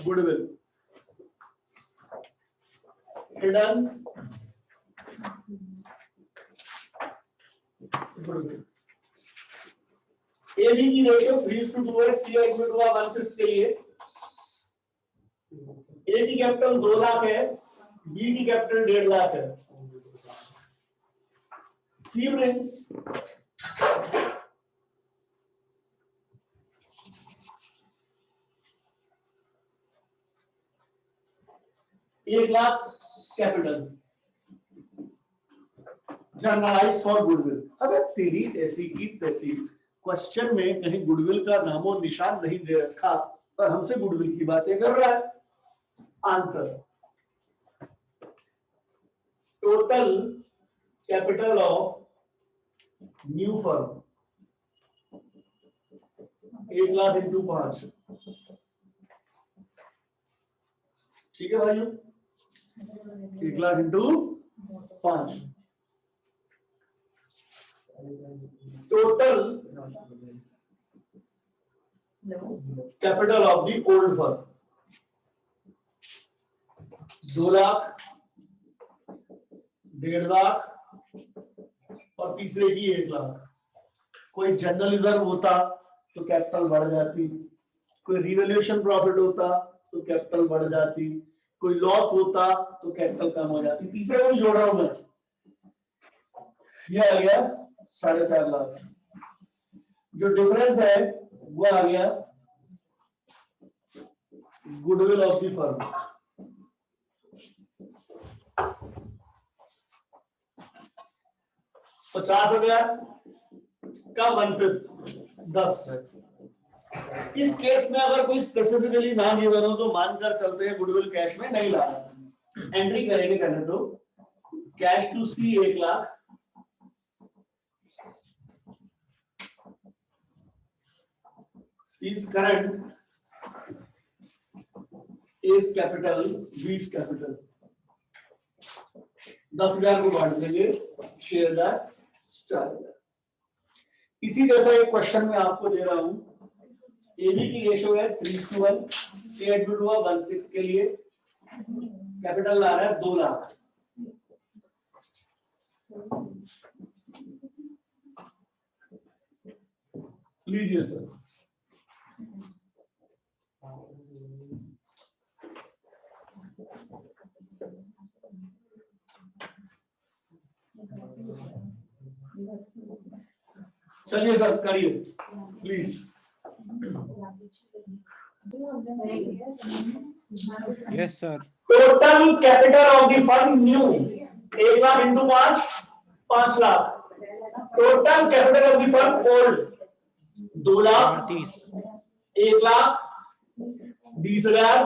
Goodwill, hidden goodwill. A B की ratio 3:2 है, सी admit हुआ 1/5 के लिए। ए की कैपिटल 2 लाख है, बी की कैपिटल 1.5 लाख है। C brings 1 lakh capital journalise for goodwill. अबे तेरी ऐसी की तैसी, क्वेश्चन में कहीं गुडविल का नामो निशान नहीं दे रखा पर हमसे गुडविल की बातें कर रहा है। Answer, total capital of new firm 1 lakh into 5। ठीक है भाइयों, 1 lakh into 5। Total capital of the old firm 2 lakh, 1.5 lakh और तीसरे की 1 लाख। कोई जनरल रिजर्व होता तो कैपिटल बढ़ जाती, कोई रिवैल्यूएशन प्रॉफिट होता तो कैपिटल बढ़ जाती, कोई लॉस होता तो कैपिटल कम हो जाती। तीसरे को जोड़ रहा हूं मैं, ये आ गया 4.5 लाख। जो डिफरेंस है वो आ गया गुडविल ऑफ द फर्म। $50,000 का 1/5 10। इस केस में अगर कोई स्पेसिफिकली ना गिवन हो तो मानकर चलते हैं गुडविल कैश में नहीं ला रहा। एंट्री करेंगे करने तो cash to C 1 lakh, C's current, A's capital, B's capital। 10,000 को बांट देंगे 6,000, 4,000। इसी जैसा एक क्वेश्चन में आपको दे रहा हूं। एबी की रेशियो है 3:1, सी एडमिट हुआ 1/6 के लिए, कैपिटल ला रहा है 2 लाख। लीजिए सर, चलिए सर करिए please. Yes sir. Total capital of the firm new 1 lakh into 5 5 lakh. Total capital of the firm old 2 lakh 30, 1 lakh 20,000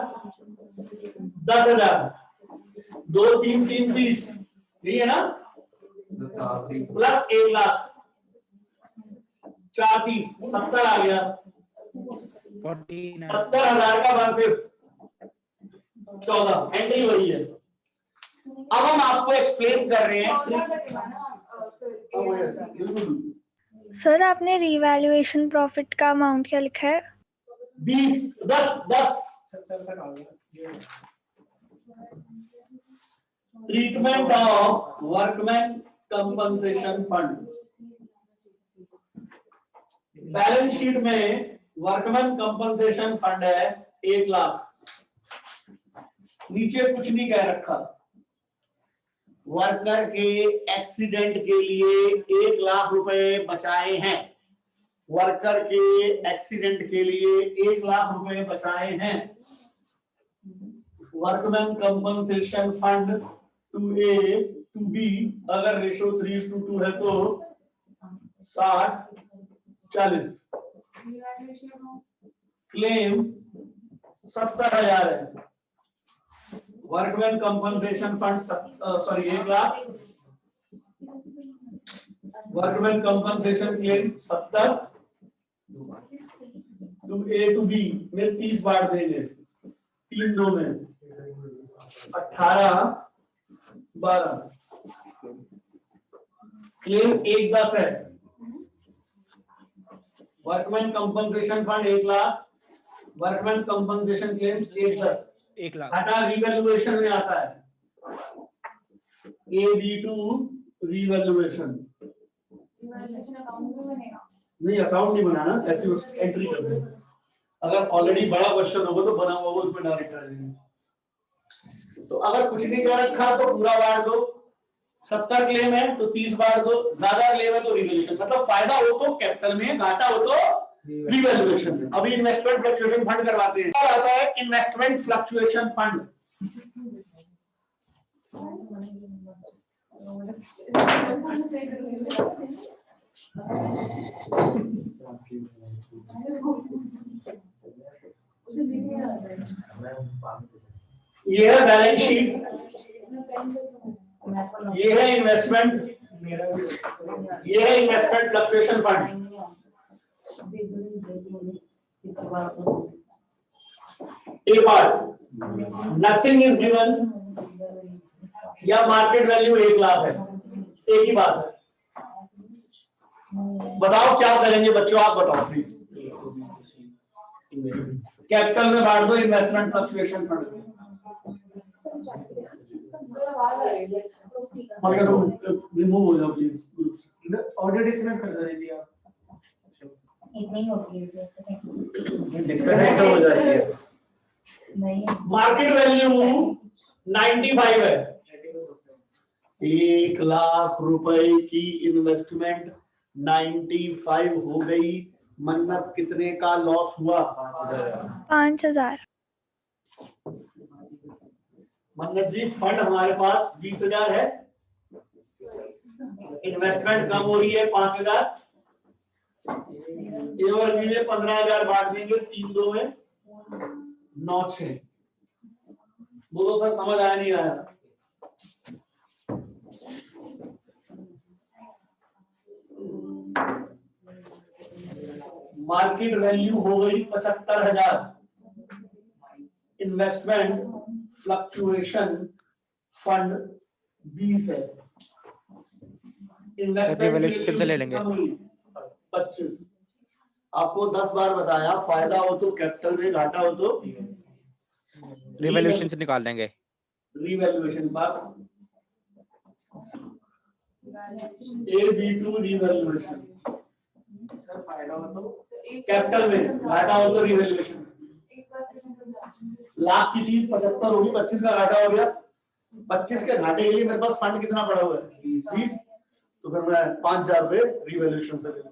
10,000 2 3 3 30, यही है ना, प्लस 1 लाख 4 30 70 आ गया। 49, 70,000 का 1/5 14। एंट्री वही है। अब हम आपको एक्सप्लेन कर रहे हैं। सर आपने रिवैल्यूएशन प्रॉफिट का अमाउंट क्या लिखा है? 20 10 treatment of workman compensation fund. Balance sheet में वर्कमैन कंपनसेशन फंड है 1 लाख। नीचे कुछ नहीं कह रखा। वर्कर के एक्सीडेंट के लिए 1 लाख रुपए बचाए हैं। वर्कर के एक्सीडेंट के लिए 1 लाख रुपए बचाए हैं। Workman compensation fund to A to B, अगर रेशो 3:2 है तो 60-40। क्लेम 70,000 है। Workman compensation fund 1 lakh. Workman compensation claim 70 to A to B में 30 बांट देंगे 3-2 में 18-12। क्लेम 1-10 है। Workman compensation fund 1 lakh, workman compensation claim 110, 1 lakh. घाटा रिवैल्यूएशन में आता है, AB2 रिवैल्यूएशन। नहीं अकाउंट नहीं बनाना, ऐसे उस एंट्री कर दो। अगर ऑलरेडी बड़ा क्वेश्चन होगा तो बना हुआ होगा उसमें डायरेक्ट कर देंगे। तो अगर कुछ नहीं कर रखा तो पूरा बार दो, 70 क्लेम है तो 30 बार दो, ज्यादा क्लेम है तो रिवैल्यूएशन। मतलब फायदा हो तो कैपिटल में, घाटा हो तो रिवैल्यूएशन में। अभी इन्वेस्टमेंट फ्लक्चुएशन फंड करवाते हैं, क्या आता है इन्वेस्टमेंट फ्लक्चुएशन फंड। ये है बैलेंस शीट, ये है इन्वेस्टमेंट, ये है investment fluctuation fund. A part nothing is given या मार्केट वैल्यू 1 लाख है, एक ही बात है। बताओ क्या करेंगे बच्चों, आप बताओ प्लीज। कैपिटल में बांट दो इन्वेस्टमेंट फ्लक्चुएशन फंड में। रिमूव हो जाओ प्लीज, ऑडियो डिस्कनेक्ट कर दीजिए आप। इतनी होती है डिस्कनेक्ट हो जाती है। नहीं मार्केट वैल्यू 95 है, 1 लाख रुपए की इन्वेस्टमेंट 95 हो गई। मन्नत कितने का लॉस हुआ? 5,000। मन्नत जी फंड हमारे पास 20,000 है, इन्वेस्टमेंट कम हो रही है 5,000, ये और भी 15,000 बांट देंगे 3 2 में 9 6। बोलो सर समझ आया नहीं आया? मार्केट वैल्यू हो गई 75,000, इन्वेस्टमेंट फ्लक्चुएशन फंड 20 है, रिवैल्यूएशन से ले लेंगे 25। आपको 10 बार बताया, फायदा हो तो कैपिटल में, घाटा हो तो रिवैल्यूएशन से निकाल लेंगे। रिवैल्यूएशन बात AB2 रिवैल्यूएशन, सर फायदा हो तो कैपिटल में, घाटा हो तो रिवैल्यूएशन। लाख की चीज 75 होगी, 25 का घाटा हो गया। 25 के घाटे के लिए मेरे पास फंड कितना पड़ा हुआ है? 20। तो फिर मैं 5,000 रुपए रिवैल्यूएशन से ले लूंगा।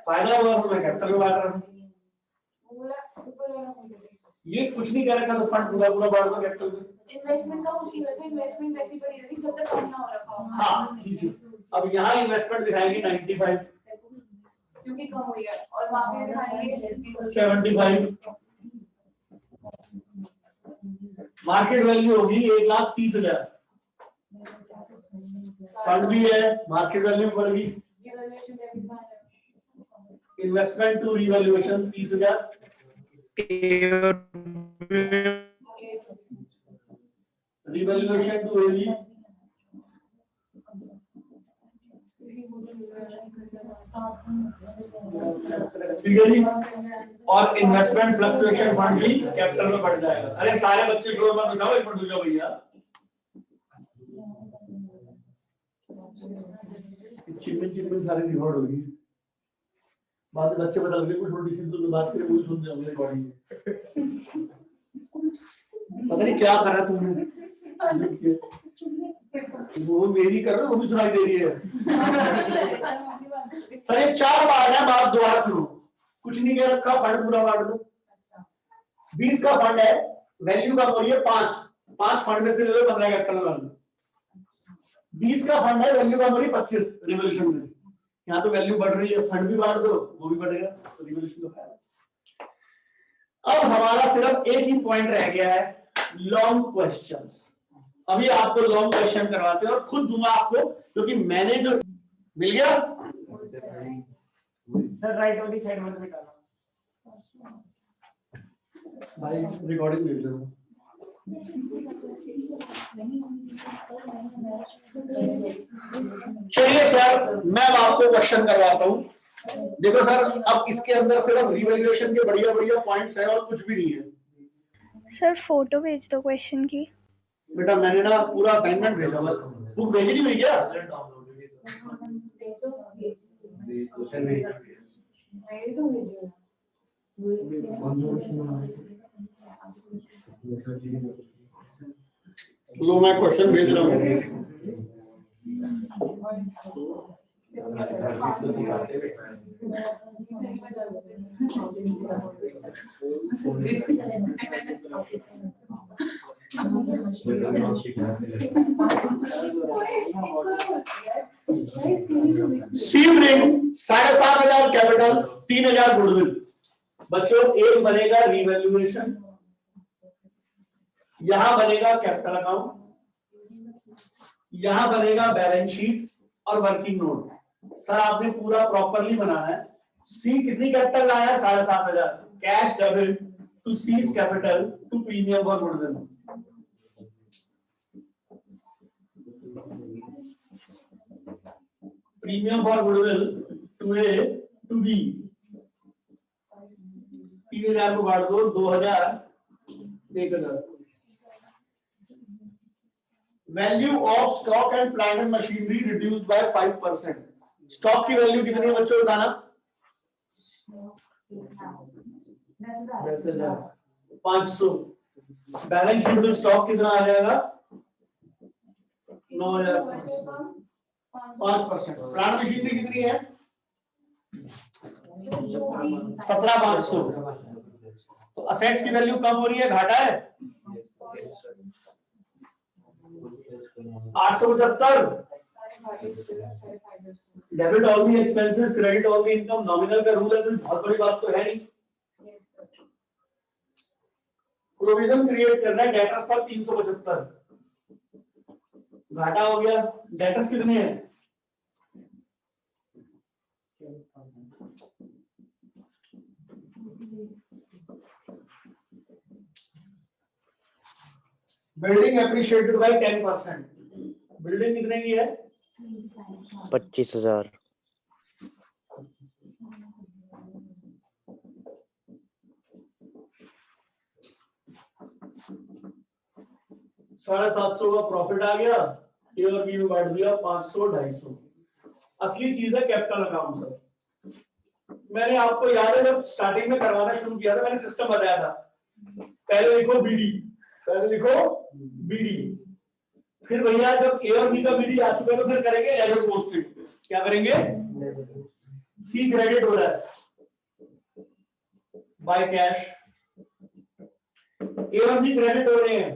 फायदा हुआ तो मैं कैपिटल में बांट रहा हूँ। ये कुछ नहीं कर रखा तो फंड पूरा पूरा बांट दो कैपिटल में। इन्वेस्टमेंट का कुछ नहीं करते, इन्वेस्टमेंट वैसी पड़ी रहती जब तक कम ना हो रखा हो। हाँ ठीक है। अब यहाँ इन्वेस्टमेंट दिखाएगी 95, क्योंकि कम हुई है, और वहाँ पे दिखाएंगे 75। मार्केट वैल्यू होगी 1,30,000, फंड भी है, मार्केट वैल्यू बढ़ गई। रिवैल्यूएशन डेबिट में आ जाएगा। Investment to revaluation 30,000, revaluation to A V ठीक है जी। और इन्वेस्टमेंट फ्लक्चुएशन फंड भी कैपिटल में बढ़ जाएगा। अरे सारे बच्चे शोर मत उठाओ, एक मिनट रुक जाओ भैया। चिन्ह सारे रिकॉर्ड होगी, बाद में बच्चे बता लगे कुछ छोटी सी तो बात करें, वही सुनते होंगे रिकॉर्डिंग। पता नहीं क्या करा तुमने, वो मेरी कर रहे हो, वो भी सुनाई दे रही है। सर ये 4 बार है, बात दोबारा सुनो। कुछ नहीं कह रखा, फंड पूरा बांट दो। 20 का फंड है, वैल्यू कम हो रही है 5 फंड में से ले लो, 15 कैपिटल में। 20 का फंड है, वैल्यू कम हो रही है 25 रिवॉल्यूशन में। यहाँ तो वैल्यू बढ़ रही है, फंड भी बांट दो, वो भी बढ़ेगा, तो रिवॉल्यूशन का फायदा। अब हमारा सिर्फ एक ही पॉइंट रह गया है, लॉन्ग क्वेश्चंस। अभी आपको लॉन्ग क्वेश्चन करवाते हैं और खुद दूंगा आपको, क्योंकि मैंने जो मिल गया सर राइट वाली साइड में निकालना भाई, रिकॉर्डिंग देख लो। चलिए सर मैं आपको क्वेश्चन करवाता हूं। देखो सर, अब इसके अंदर सिर्फ रिवैल्यूएशन के बढ़िया बढ़िया पॉइंट्स हैं और कुछ भी नहीं है। सर फोटो भेज दो क्वेश्चन की। बेटा मैंने ना पूरा असाइनमेंट भेजा, बस बुक भेजी नहीं हुई क्या? लो मैं क्वेश्चन भेज रहा हूँ। Seed ring 7,500 capital, 3,000 goodwill. बच्चों एक बनेगा रिवैल्यूएशन, यहां बनेगा कैपिटल अकाउंट, यहां बनेगा बैलेंस शीट और वर्किंग नोट। सर आपने पूरा प्रॉपरली बनाना है। सी कितनी कैपिटल लाया? 7,500। Cash debit to C's capital to premium for goodwill. Premium for goodwill to A to B. 3,000 को बांट दो, 2,000, 1,000। Value of stock and plant and machinery reduced by 5%। Stock की value कितनी है बच्चों बताना? 500। बैलेंस शीट में स्टॉक कितना आ जाएगा? 9,000। 5%। प्लांट मशीनरी कितनी है? 17,500। तो असेट्स की वैल्यू कम हो रही है, घाटा है? 875। Debit all the expenses, credit all the income. Nominal का रूल है, कोई बहुत बड़ी बात तो है नहीं। प्रोविजन क्रिएट करना है डेटर्स पर 375। घाटा हो गया। डेटर्स कितने हैं? Building appreciated bye 10%। बिल्डिंग कितने की है? 25,000। साढ़े 700 का प्रॉफिट आ गया। ए और बी में बांट दिया 500, 250। असली चीज है कैपिटल अकाउंट। सर मैंने आपको याद है जब स्टार्टिंग में करवाना शुरू किया था, मैंने सिस्टम बताया था। पहले लिखो बीडी, पहले लिखो बीडी, फिर भैया जब ए और बी का बीडी आ चुका है तो फिर करेंगे लेजर पोस्टिंग। क्या करेंगे? सी क्रेडिट हो रहा है बाय कैश, ए और बी क्रेडिट हो रहे हैं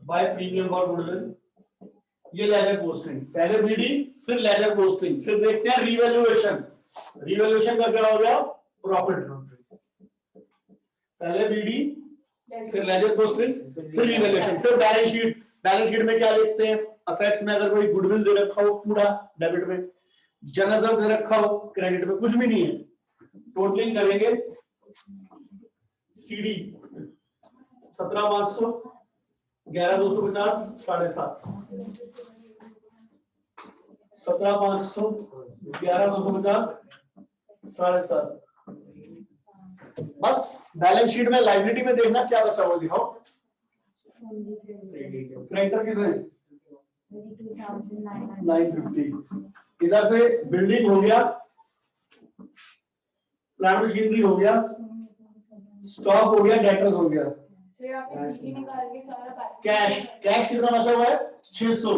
बाय प्रीमियम फॉर गुडविल। ये लेजर पोस्टिंग। पहले बीडी फिर लेजर पोस्टिंग, फिर देखते हैं रिवैल्यूएशन। रिवैल्यूएशन का क्या हो गया? प्रॉफिट। पहले बीडी फिर लेजर पोस्टिंग फिर रिवैल्यूएशन फिर बैलेंस शीट। बैलेंस शीट में क्या देखते हैं? असेट्स में अगर कोई गुडविल दे रखा हो पूरा डेबिट में, जनरल दे रखा हो क्रेडिट में, कुछ भी नहीं है। टोटलिंग करेंगे। सीडी 17,500, 11,250, 7.5। 17,500, 11,250, 7.5। बस बैलेंस शीट में लायबिलिटी में देखना क्या बचा हुआ दिखाओ। क्रेडिटर कितने? 950। इधर से बिल्डिंग हो गया, प्लांट मशीनरी हो गया, स्टॉक हो गया, डेटर्स हो गया। कैश, कैश कितना बचा हुआ है? 600।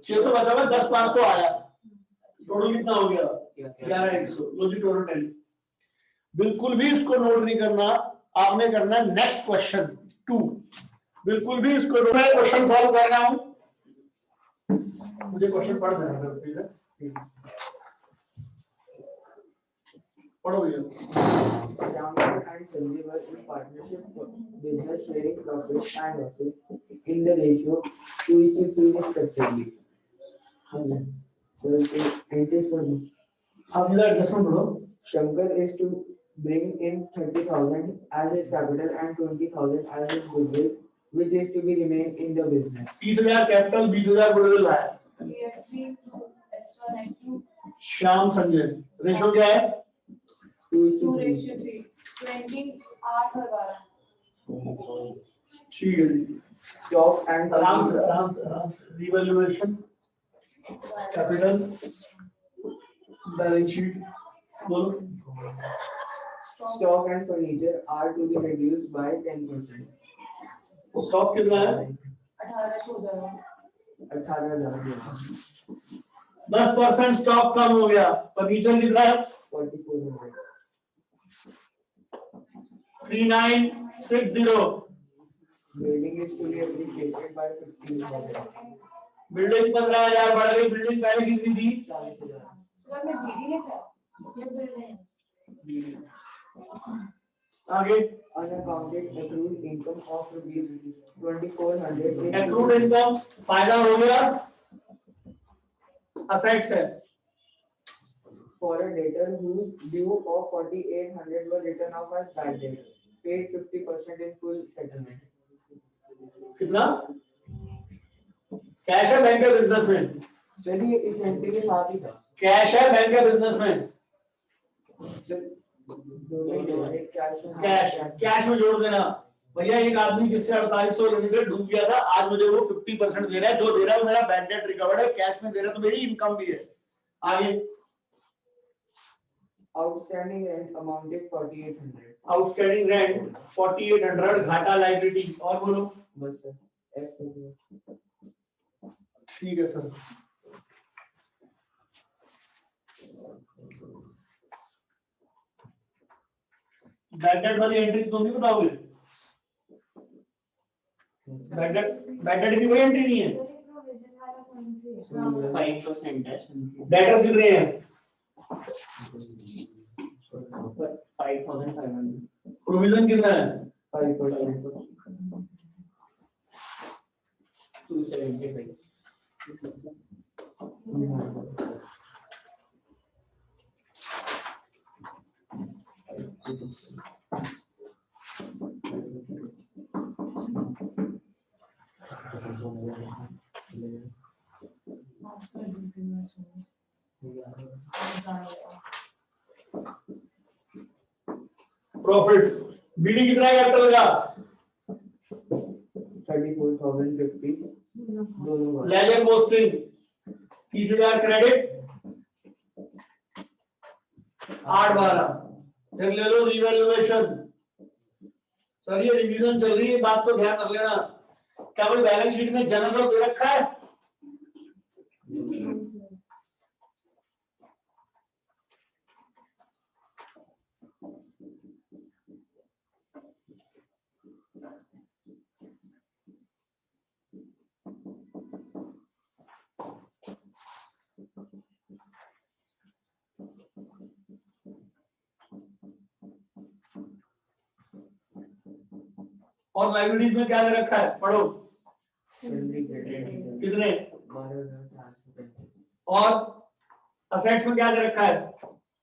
600 बचा हुआ है, 10,500 आया। टोटल कितना हो गया? 11,100। लो जी टोटल टैली। बिल्कुल भी इसको नोट नहीं करना, आपने करना है नेक्स्ट क्वेश्चन 2। बिल्कुल भी इसको मैं क्वेश्चन सॉल्व कर रहा हूं, मुझे क्वेश्चन पढ़ देना सर प्लीज। पढ़ो भैया। And Sanjay were in partnership for business sharing profits and losses in the ratio 2:3 respectively. So entries for me. आप सीधा एडजस्टमेंट पढ़ो। Shankar is to bring in 30,000 as his capital and 20,000 as his goodwill, which is to be remain in the business. 30,000 capital, 20,000 goodwill आया। Shyam Sanjay, ratio क्या है? 2:3 28 और 12 ठीक है जी, Stock and आराम से रिवैल्यूएशन कैपिटल बैलेंस शीट बोलो। stock and furniture are to be reduced by 10%. Stock कितना है? 1800 हो जाएगा 18,000 10% स्टॉक कम हो गया। फर्नीचर कितना है? 4,400. 3960। Building is to be appreciated by 15,000. Building 15,000 बढ़ गई। बिल्डिंग पहले कितनी थी? 40,000. सर मैं बीडी लिखा ये बिल नहीं आगे Unaccounted accrued income of rupees 2,400. Accrued income फायदा हो गया, असेट्स है। For a debtor whose due of 4,800 were written off as bad debt, paid 50% in full settlement. कितना कैश है बैंक के बिजनेस में? चलिए इस एंट्री के साथ ही था. कैश है बैंक के बिजनेस में? कैश कैश में जोड़ देना। भैया एक आदमी जिससे 4800 लेने के डूब गया था, आज मुझे वो 50% दे रहा है। जो दे रहा है वो मेरा बैड डेट रिकवर्ड है, कैश में दे रहा है तो मेरी इनकम भी है। आगे Outstanding rent amounted 4,800. Outstanding rent 4800, घाटा लायबिलिटी। और बोलो। बस सर. F ठीक है सर। बैड डेट वाली एंट्री तुम नहीं बताओगे? बैड डेट की कोई एंट्री नहीं है। 5% है डेटर्स कितने हैं? 5,500 प्रोविजन कितना है? 5%. 275 प्रॉफिट बीडी कितना है कैपिटल का? 34,050. दोनों बार. Ledger posting 30,000 credit 8/12। फिर ले लो रिवैल्यूएशन। सर ये रिवीजन चल रही है, बात को ध्यान रख लेना। क्या कोई बैलेंस शीट में जनरल दे रखा है? और लाइब्रेरीज में क्या दे रखा है? पढ़ो। कितने? 12,450. और असेट्स में क्या दे रखा है?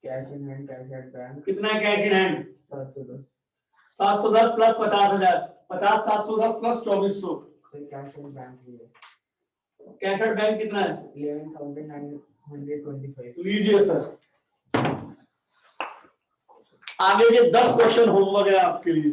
Cash in hand, cash at bank. कितना cash in hand? 710. 710 plus 50,000, 50 710 plus 2400। Sir, cash in bank भी है. कैश एट बैंक कितना है? 11,925. लीजिए सर, आगे के 10 क्वेश्चन होमवर्क है आपके लिए।